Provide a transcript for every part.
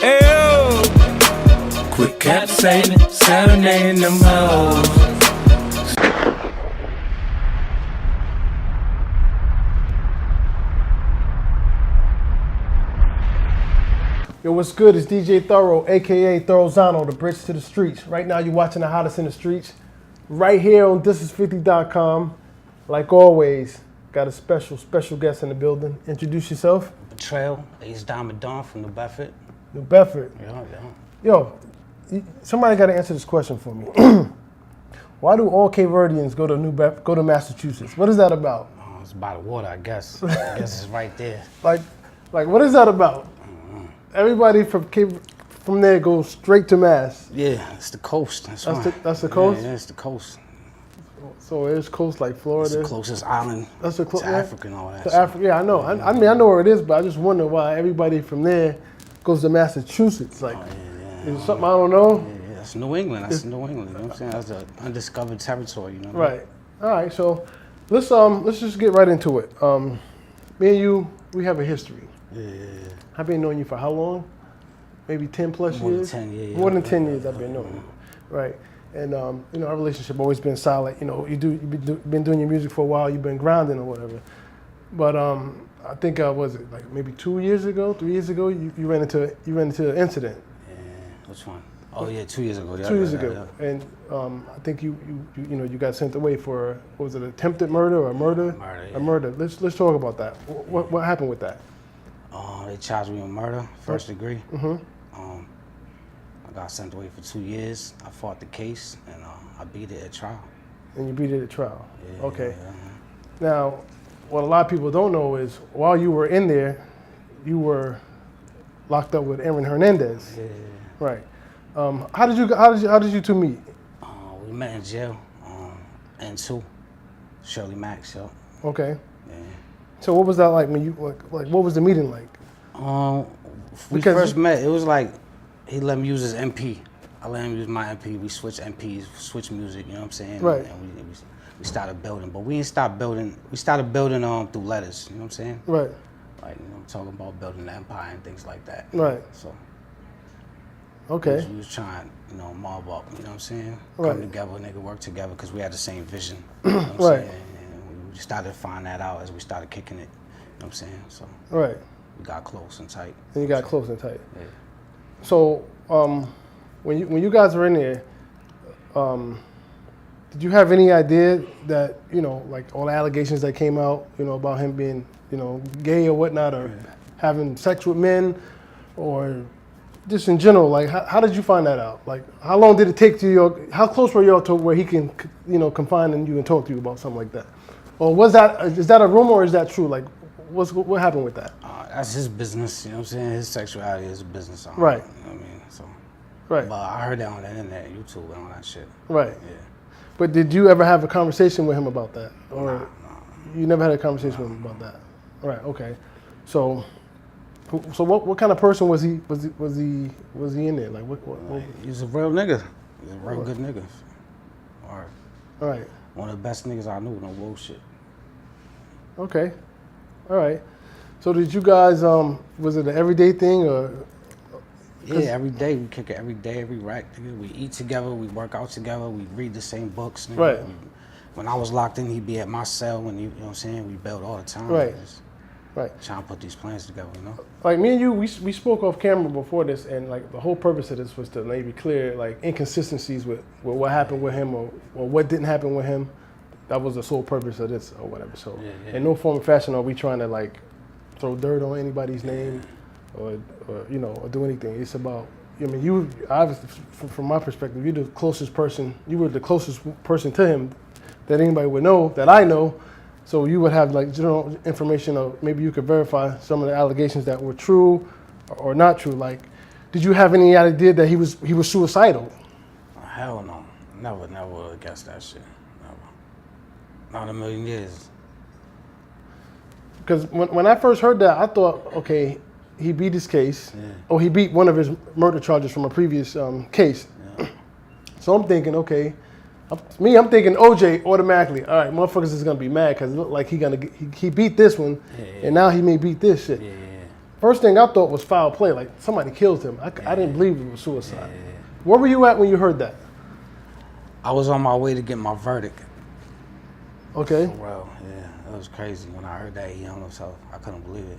Ew. Quit capsating, serenading them hoes. Yo, what's good? It's DJ Thorough, aka Thorozano, the bridge to the streets. Right now, you're watching the hottest in the streets. Right here on thisis50.com. Like always, got a special guest in the building. Introduce yourself. Betrayal, Ace Diamond Dawn from New Bedford. New Bedford. Yeah. Yo, somebody got to answer this question for me. Why do all Cape Verdeans go to Massachusetts? What is that about? Oh, it's by the water, I guess. I guess it's right there. Like, what is that about? Everybody from there goes straight to Mass. Yeah, it's the coast. That's the coast? Yeah, it's the coast. So it's coast like Florida. It's the closest island to Africa and all that. To Africa, yeah, I know. I mean, I know where it is, but I just wonder why everybody from there goes to Massachusetts. Like, is it something I don't know? Yeah, that's New England. That's New England. You know what I'm saying? That's the undiscovered territory. You know. Right. All right. So let's just get right into it. Me and you, we have a history. Yeah. I've been knowing you for how long? Maybe 10 plus More years? Than 10 years. More than 10 years I've been knowing you. Right. And, our relationship always been solid. You know, you've been doing your music for a while. You've been grounding or whatever. But I think, was it like maybe 2 years ago, 3 years ago, you ran into an incident. Yeah. Which one? Oh, yeah, 2 years ago. 2 years ago. Yeah. And I think you got sent away for, what was it, attempted murder or murder? Murder, yeah. A murder. Let's talk about that. What happened with that? They charged me with murder, first degree. Mm-hmm. I got sent away for 2 years. I fought the case, and I beat it at trial. And you beat it at trial. Yeah, Okay. Yeah. Now, what a lot of people don't know is while you were in there, you were locked up with Aaron Hernandez. Yeah. Right. How did you two meet? We met in jail. N2, Shirley Mack show. Okay. Yeah. So what was that like when you like what was the meeting like? We first met, it was like he let me use his MP. I let him use my MP. We switched MPs, switched music, you know what I'm saying? Right. And we started building, but we didn't stop building. We started building through letters, you know what I'm saying? Right. Like, talking about building the empire and things like that. Right. So. Okay. We was trying, mob up, you know what I'm saying? Right. Come together, nigga, work together, because we had the same vision. You know what I'm Right. saying? And we started to find that out as we started kicking it, you know what I'm saying? So. Right. We got close and tight. And you got close and tight. Yeah. So when you guys were in there, did you have any idea that like all the allegations that came out, about him being gay or whatnot, or having sex with men, or just in general, like how did you find that out? Like how long did it take how close were y'all to where he can confine in you and talk to you about something like that? Or is that a rumor or is that true? Like what happened with that? That's his business, you know what I'm saying? His sexuality is a business. Right. You know what I mean? So. Right. But I heard that on the internet, YouTube, and all that shit. Right. Yeah. But did you ever have a conversation with him about that? Or Nah. you never had a conversation with him about that? Right. Okay. So what kind of person was he in there? Like what? He's a real nigga. He's a real good nigga. Or All right. one of the best niggas I knew, no bullshit. Okay. All right. So did you guys was it an everyday thing or? Yeah, every day we kick it. Every day, every rack. Nigga. We eat together. We work out together. We read the same books. Nigga. Right. When I was locked in, he'd be at my cell, and you know what I'm saying. We built all the time. Right. Just Right. trying to put these plans together, Like me and you, we spoke off camera before this, and like the whole purpose of this was to maybe clear like inconsistencies with what happened with him or what didn't happen with him. That was the sole purpose of this or whatever. So in no form or fashion are we trying to like throw dirt on anybody's name or do anything. It's about, you obviously, from my perspective, you're the closest person. You were the closest person to him that anybody would know, that I know. So you would have like general information, or maybe you could verify some of the allegations that were true or not true. Like, did you have any idea that he was suicidal? Hell no. Never would have guessed that shit. Never. Not in a million years. Because when I first heard that, I thought, okay, he beat his case. Yeah. Or he beat one of his murder charges from a previous case. Yeah. So I'm thinking, okay, I'm thinking OJ automatically. All right, motherfuckers is gonna be mad because it looked like he beat this one, and now he may beat this shit. Yeah. First thing I thought was foul play, like somebody killed him. I didn't believe it was suicide. Where were you at when you heard that? I was on my way to get my verdict. Okay. Well, yeah, that was crazy. When I heard that he hung himself, I couldn't believe it.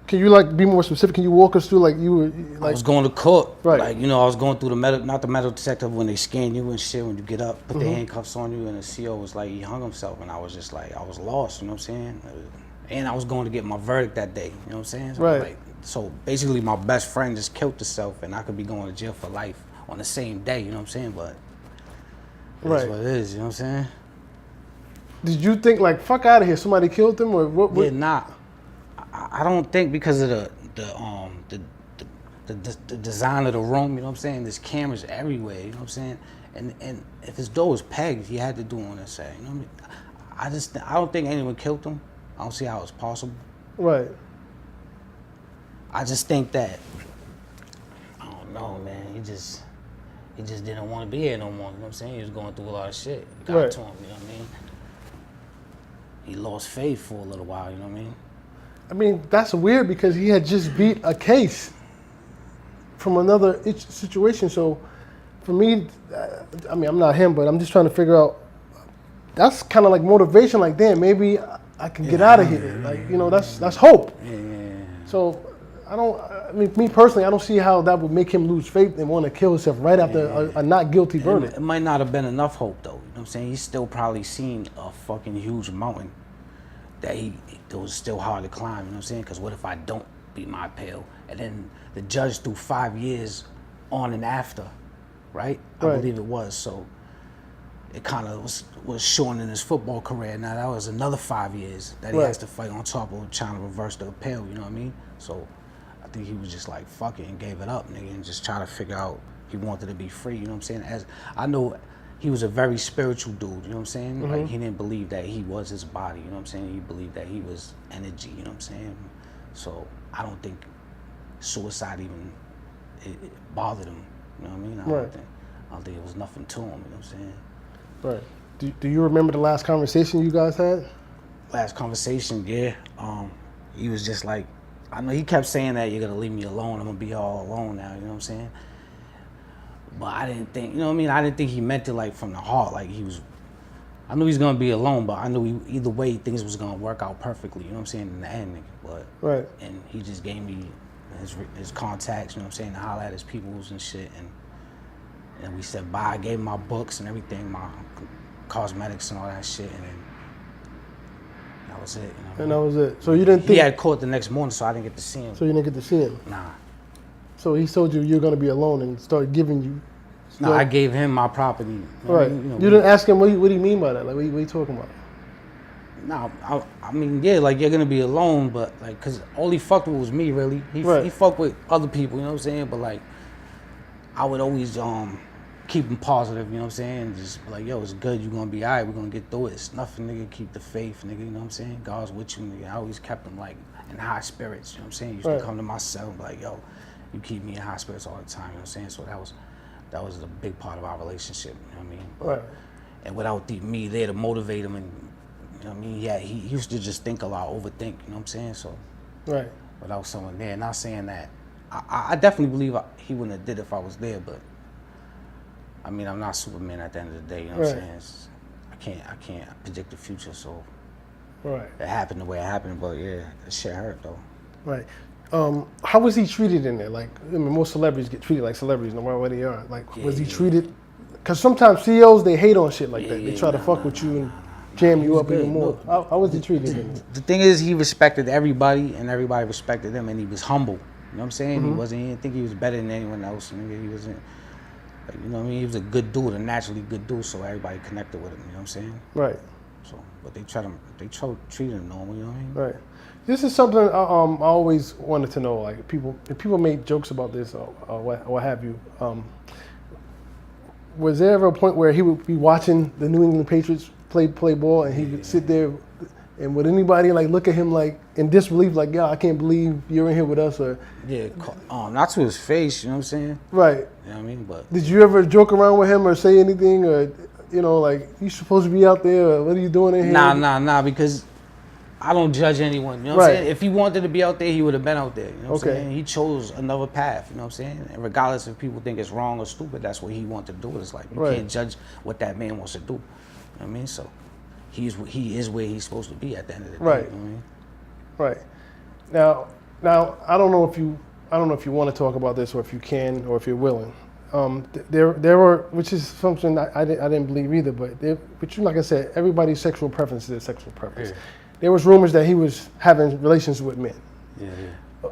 Can you like be more specific? Can you walk us through like you were like? I was going to court. Right. Like, you know, I was going through the not the metal detector when they scan you and shit, when you get up, put the handcuffs on you, and the CO was like, he hung himself. And I was just like, I was lost, you know what I'm saying? And I was going to get my verdict that day, you know what I'm saying? So, Right. like, so basically my best friend just killed herself and I could be going to jail for life on the same day, you know what I'm saying? But that's Right. what it is, you know what I'm saying? Did you think like fuck out of here? Somebody killed him or what? Yeah, nah. I don't think because of the design of the room, you know what I'm saying? There's cameras everywhere, you know what I'm saying? And if his door was pegged, he had to do on that side, you know what I mean? I don't think anyone killed him. I don't see how it's possible. Right. I just think that, I don't know, man. He just didn't want to be here no more. You know what I'm saying? He was going through a lot of shit. Got Right. to him, you know what I mean? He lost faith for a little while, you know what I mean? I mean, that's weird because he had just beat a case from another situation. So for me, I mean, I'm not him, but I'm just trying to figure out, that's kind of like motivation. Like, damn, maybe I can get out of here. Like, you know, that's hope. Yeah. So I mean, me personally, I don't see how that would make him lose faith and want to kill himself right after a not guilty verdict. It might not have been enough hope, though. You know what I'm saying? He's still probably seen a fucking huge mountain that it was still hard to climb, you know what I'm saying? Because what if I don't beat my appeal? And then the judge threw 5 years on and after, right? I Right. believe it was. So it kind of was shortening his football career. Now that was another 5 years that he Right. has to fight on top of trying to reverse the appeal, you know what I mean? So I think he was just like, fuck it, and gave it up, nigga, and just try to figure out he wanted to be free, you know what I'm saying? As I know he was a very spiritual dude, you know what I'm saying? Like, he didn't believe that he was his body, you know what I'm saying? He believed that he was energy, you know what I'm saying? So I don't think suicide even it bothered him, you know what I mean? Right. I don't think it was nothing to him, you know what I'm saying? Right. Do you remember the last conversation you guys had? Last conversation, yeah. He was just like, I know he kept saying that you're gonna leave me alone, I'm gonna be all alone now, you know what I'm saying? But I didn't think, you know what I mean? I didn't think he meant it like from the heart, like I knew he was gonna be alone, but I knew either way things was gonna work out perfectly, you know what I'm saying, in the end, nigga. But, Right. and he just gave me his contacts, you know what I'm saying, to holler at his peoples and shit, and we said bye. I gave him my books and everything, my cosmetics and all that shit, and then that was it, you know. And that was it. So you didn't think? He had court the next morning, so I didn't get to see him. So you didn't get to see him. Nah. So he told you you're gonna be alone and started giving you. No, I gave him my property. You know, Right. You didn't ask him what do you mean by that? Like what are you talking about? No, I mean, yeah, like you're gonna be alone, but like, cause all he fucked with was me, really. He fucked with other people, you know what I'm saying? But like, I would always keep him positive, you know what I'm saying? Just be like, yo, it's good, you're gonna be alright, we're gonna get through it. It's nothing, nigga. Keep the faith, nigga. You know what I'm saying? God's with you, nigga. I always kept him like in high spirits. You know what I'm saying? He used to come to my cell and be like, yo, you keep me in high spirits all the time. You know what I'm saying? So that was a big part of our relationship. You know what I mean? Right. And without me there to motivate him, and you know what I mean? Yeah, he used to just think a lot, overthink. You know what I'm saying? So, Right. without someone there, not saying that, I definitely believe he wouldn't have did it if I was there. But I mean, I'm not Superman at the end of the day. You know what I'm saying? I can't predict the future. So, Right. it happened the way it happened. But yeah, that shit hurt though. Right. How was he treated in there? Like, I mean, most celebrities get treated like celebrities, no matter where they are. Like, was he treated? Because sometimes CEOs, they hate on shit like that. They try to fuck with you and jam you up even more. How was he treated in there? The thing is, he respected everybody, and everybody respected him, and he was humble. You know what I'm saying? He didn't think he was better than anyone else. Nigga. He wasn't, like, you know what I mean? He was a good dude, a naturally good dude, so everybody connected with him. You know what I'm saying? Right. So, but they tried to treat him normal. You know what I mean? Right. This is something I always wanted to know. Like, if people made jokes about this or what have you. Was there ever a point where he would be watching the New England Patriots play ball, and he would sit there, and would anybody like look at him like in disbelief, like, "Yeah, I can't believe you're in here with us," or Yeah, not to his face. You know what I'm saying? right? You know what I mean? But Did you ever joke around with him or say anything, or like, you supposed to be out there, or what are you doing in here? nah, because I don't judge anyone. You know what I'm saying? If he wanted to be out there, he would have been out there. You know what I'm saying? He chose another path. You know what I'm saying? And regardless if people think it's wrong or stupid, that's what he wanted to do. It's like you can't judge what that man wants to do. You know what I mean? So he is where he's supposed to be at the end of the day. Right. You know what I mean? Right. Now I don't know if you want to talk about this or if you can or if you're willing. There were, which is something I didn't believe either, but like I said, everybody's sexual preference is their sexual preference. Yeah. There was rumors that he was having relations with men. Yeah.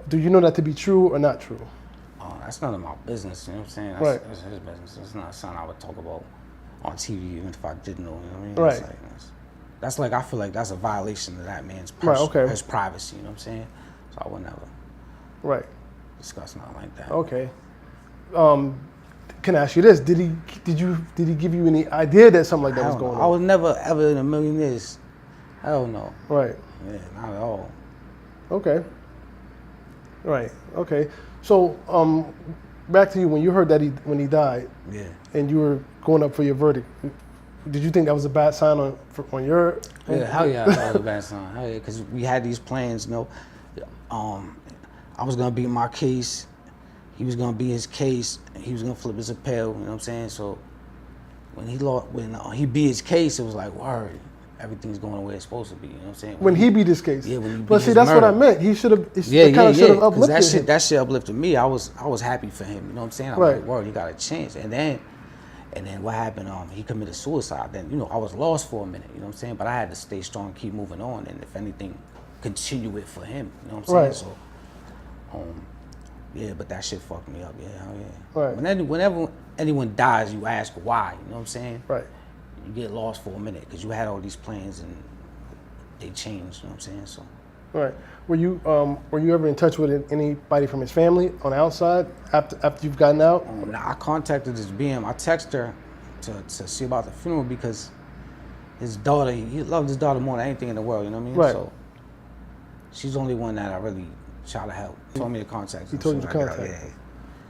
Do you know that to be true or not true? That's none of my business. You know what I'm saying? That's his business. It's not something I would talk about on TV, even if I didn't know. You know what I mean? Right. That's like I feel like that's a violation of that man's his privacy. You know what I'm saying? So I would never discuss nothing like that. Okay. Can I ask you this? Did he give you any idea that something like that was going on? I was never ever in a million years. Hell no. Right. Yeah, not at all. Okay. Right. Okay. So back to you, when you heard that when he died, and you were going up for your verdict, did you think that was a bad sign on your? Yeah, hell yeah, that was a bad sign. Hell yeah, because we had these plans. You know, I was gonna beat my case. He was gonna be his case. He was gonna flip his appeal. You know what I'm saying? So when he beat his case, it was like, word, everything's going the way it's supposed to be. You know what I'm saying? When he beat his case. Yeah, when he beat But see, his that's murder. what I meant. He should have. Should have uplifted him. That shit uplifted me. I was happy for him. You know what I'm saying? I was like, word, he got a chance. And then what happened? He committed suicide. Then I was lost for a minute. You know what I'm saying? But I had to stay strong, keep moving on, and if anything, continue it for him. You know what I'm saying? So, yeah, but that shit fucked me up. Yeah, hell yeah. Right. Whenever anyone dies, you ask why. You know what I'm saying? Right. You get lost for a minute because you had all these plans and they changed. You know what I'm saying? So. Right. Were you ever in touch with anybody from his family on the outside after you've gotten out? Nah, I contacted his BM. I texted her to see about the funeral because his daughter, he loved his daughter more than anything in the world. You know what I mean? Right. So she's the only one that I really try to help. He told me to contact her. He told you to contact her.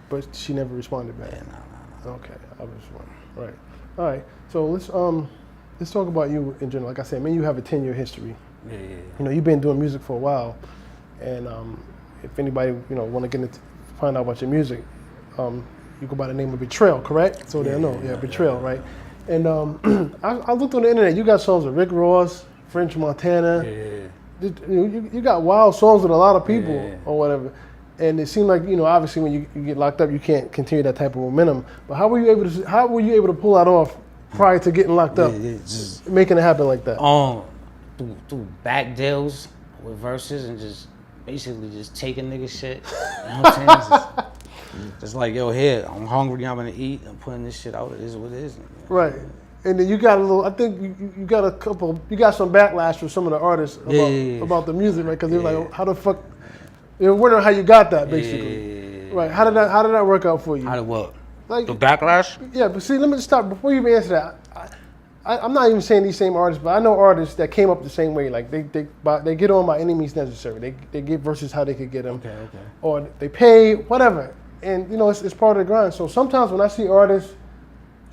But she never responded back. Yeah, no. Okay, I was wondering. Right. All right. So let's talk about you in general. Like I said, man, you have a 10-year history. Yeah. You know, you've been doing music for a while, and if anybody want to get into find out about your music, you go by the name of Betrayal, correct? So they'll know. Yeah, Betrayal, right? And I looked on the internet. You got songs with Rick Ross, French Montana. Yeah. You got wild songs with a lot of people or whatever. And it seemed like, obviously when you get locked up, you can't continue that type of momentum. But how were you able to pull that off prior to getting locked up, just making it happen like that? Through back deals with verses and just basically just taking nigga shit. You know what I'm saying? Just like, yo, here, I'm hungry, I'm gonna eat, I'm putting this shit out, it is what it is. Right. And then you got I think you got some backlash from some of the artists about the music, right? Because they were like, how the fuck, they were wondering how you got that, basically. Right. How did that work out for you? How did what? Like, the backlash? Yeah, but see, let me just stop, before you even answer that, I'm not even saying these same artists, but I know artists that came up the same way. Like they get on by any means necessary. They get versus how they could get them. Okay. Or they pay, whatever. And it's part of the grind. So sometimes when I see artists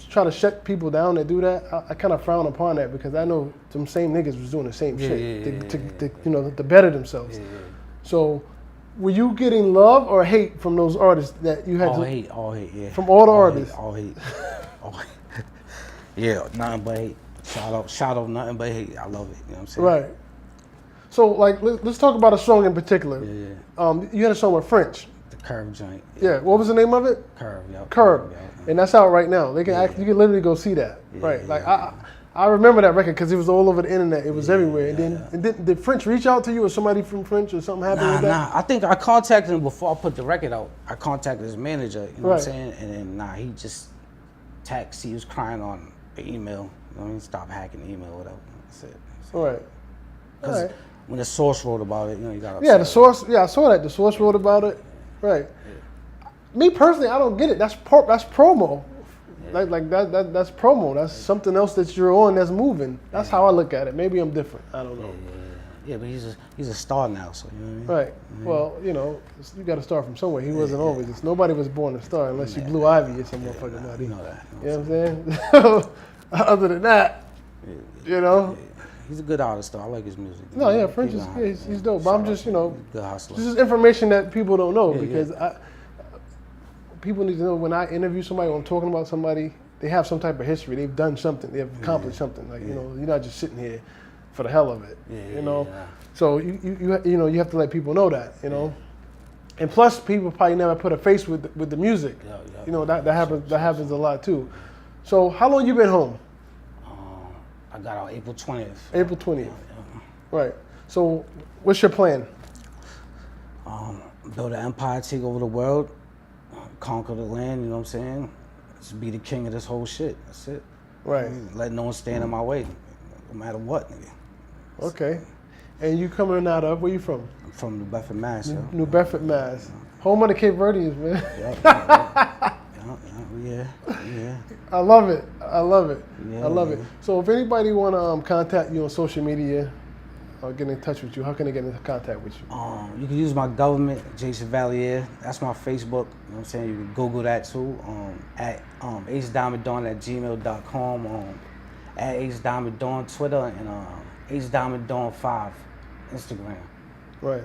try to shut people down that do that, I kind of frown upon that because I know some same niggas was doing the same shit to better themselves. Yeah. So were you getting love or hate from those artists that you had all hate, yeah. From all the artists? All hate. Yeah, nothing but hate. Shout out, nothing but hate. I love it. You know what I'm saying? Right. So, like, let's talk about a song in particular. Yeah. You had a song with French. The Curve joint. Yeah. What was the name of it? Curve. Yeah. Curve. Yeah. And that's out right now. They can you can literally go see that. Yeah, right. Like I remember that record because it was all over the internet. It was everywhere. And then did French reach out to you or somebody from French or something happened with that? Nah. I think I contacted him before I put the record out. I contacted his manager. You know what I'm saying? And then he just texted. He was crying on the email. You know what I mean? Stop hacking the email, whatever. That's it. All right. Because when the Source wrote about it, you got upset. Yeah, the Source. Yeah, I saw that. The Source wrote about it. Right. Yeah. Me personally, I don't get it. That's promo. Yeah. Like that's promo. That's something else that you're on that's moving. That's how I look at it. Maybe I'm different. I don't know. Yeah, but he's a star now, so you know what I mean? Right. Mm-hmm. Well, you got to start from somewhere. He wasn't always. Nobody was born a star unless you Blue Ivy or some motherfucker. You know that. You know what I'm saying? Other than that, He's a good artist though. I like his music. No, yeah, French he's dope. But I'm just, good hustler. This is information that people don't know because people need to know when I interview somebody or I'm talking about somebody, they have some type of history. They've done something. They've accomplished something. Like you're not just sitting here for the hell of it. So you have to let people know that. And plus, people probably never put a face with the music. That happens a lot too. So how long you been home? I got out April 20th. April 20th. Right. So what's your plan? Build an empire, take over the world, conquer the land. You know what I'm saying? Just be the king of this whole shit. That's it. Right. Let no one stand in my way, no matter what, nigga. Okay. And you coming out of, where you from? I'm from New Bedford, Mass. New Bedford, Mass. Home of the Cape Verdeans, man. Yeah. I love it. I love it. Yeah. So if anybody want to contact you on social media or get in touch with you, how can they get in contact with you? You can use my government, Jason Valier. That's my Facebook. You know what I'm saying? You can Google that too. At HDiamondDawn@gmail.com. At HDiamondDawn Twitter and HDiamondDawn5 Instagram. Right.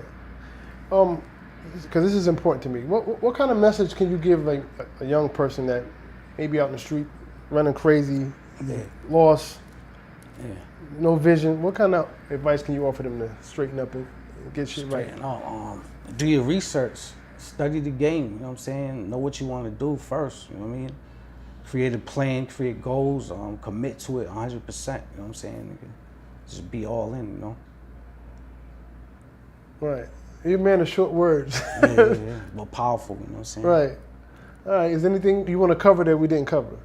Because this is important to me. What kind of message can you give like a young person that maybe out in the street running crazy, lost, no vision? What kind of advice can you offer them to straighten up and get shit right? Do your research, study the game. You know what I'm saying? Know what you want to do first. You know what I mean? Create a plan, create goals, commit to it 100%. You know what I'm saying? Just be all in. Right. You're a man of short words. But powerful, you know what I'm saying? Right. All right. Is there anything you want to cover that we didn't cover?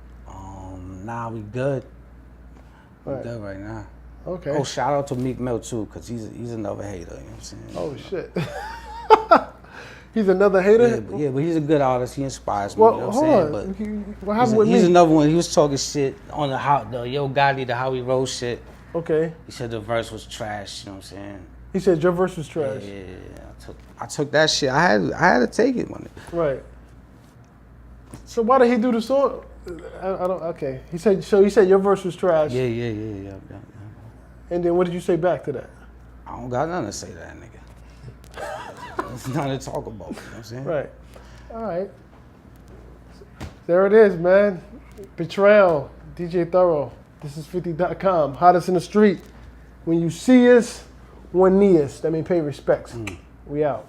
Nah, we good. We good right now. Okay. Oh, shout out to Meek Mill too, cause he's another hater. You know what I'm saying? Oh shit. He's another hater? But he's a good artist. He inspires me. Well, you know hold what I'm on. saying? But what happened with me? He's another one. He was talking shit on the Yo Gotti, the How He Rose shit. Okay. He said the verse was trash. You know what I'm saying? He said your verse was trash. Yeah. I took that shit. I had to take it, man. Right. So why did he do the song? I don't. Okay. He said your verse was trash. Yeah. And then what did you say back to that? I don't got nothing to say to that nigga. There's nothing to talk about. You know what I'm saying? Right. All right. There it is, man. Betrayal. DJ Thorough. This is 50.com. Hottest in the street. When you see us, one knee us. That means pay respects. We out.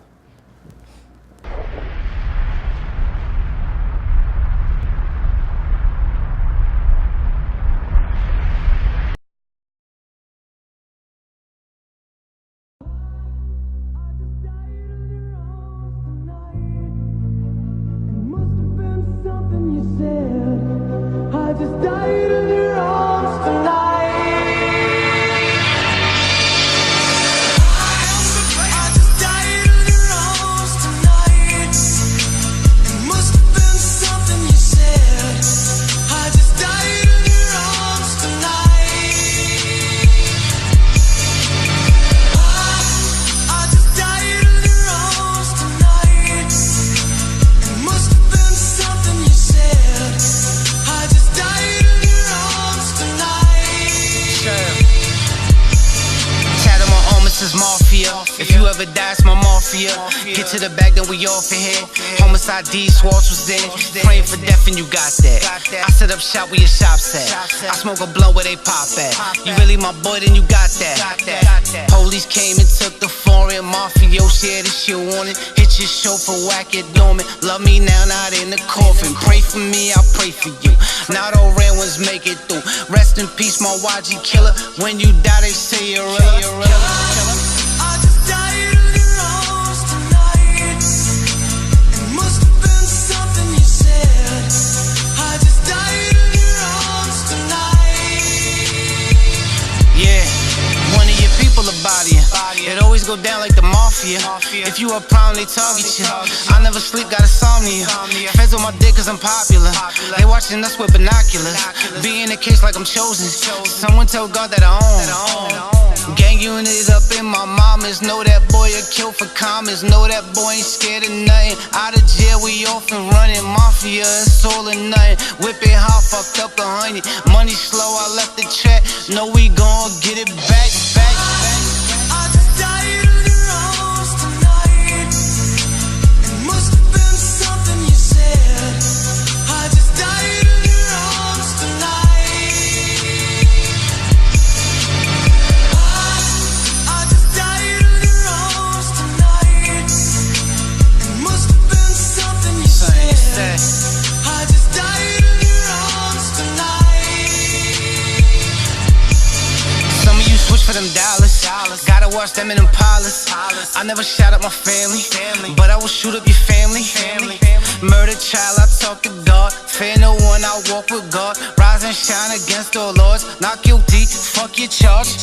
If you ever die, it's my mafia. Get to the back, then we off in here. Homicide D, Swartz was there. Praying for death, and you got that. I set up shop where your shop's at. I smoke a blunt where they pop at. You really my boy, then you got that. Police came and took the foreign mafiosi, yeah, this shit wanted. Hit your chauffeur, whack it dormant. Love me now, not in the coffin. Pray for me, I'll pray for you. Not all red ones make it through. Rest in peace, my YG killer. When you die, they say you're a it always go down like the mafia. If you a problem, they target you. I never sleep, got insomnia. Feds on my dick cause I'm popular. They watching us with binoculars. Be in the case like I'm chosen. Someone tell God that I own. Gang unit up in my mamas. Know that boy a kill for commas. Know that boy ain't scared of nothing. Out of jail, we off and running. Mafia, it's all or nothing. Whip it hot, fucked up 100. Money slow, I left the track. Know we gon' get it back. I just died in your arms tonight. It must have been something you said. I just died in your arms tonight. I just died in your arms tonight. It must have been something you said. I just died in your arms tonight. Some of you switch for them dollars. Gotta watch them in them Impalas. I never shot up my family, but I will shoot up your family. Murder child, I talk to God. Fear no one, I walk with God. Rise and shine against all odds. Not guilty, fuck your charge.